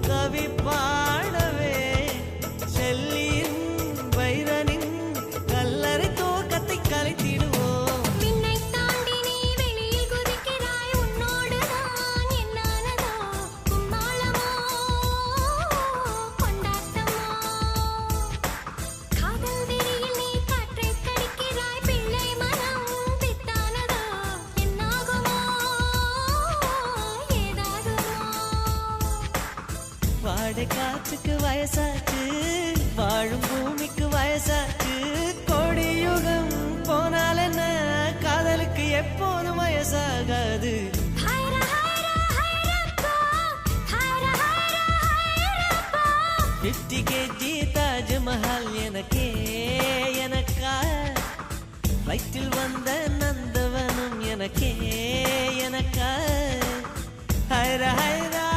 கவி பாடவே செல்லியின் வைரனின் கல்லறை தோக்கத்தை கலைத்திடுவோம். விண்ணை தாண்டி நீ வெளியில் குதிக்கிறாய், உன்னோடுதான் என்னானதோ கும்மாளமோ கொண்டாட்டமோ. காதல் வெறியில் நீ காற்றை கடிக்கிறாய், பிள்ளை மனம் பித்தானதோ என்னாகுமோ ஏதாகுமோ. வாடை காற்றுக்கு வயசாச்சு, வாழும் பூமிக்கு வயசாச்சு. கோடியுகம் போனால் என்ன, காதலுக்கு எப்போதும் வயசாகாது. ஹைரா ஹைரா ஹைரப்பா, ஹைரா ஹைரா ஹைரப்பா. 50 kg தாஜ்மஹால் எனக்கே எனக்கா, வயிற்றில் வந்த நந்தவனம் எனக்கே எனக்கா. ஹைரா ஹைரா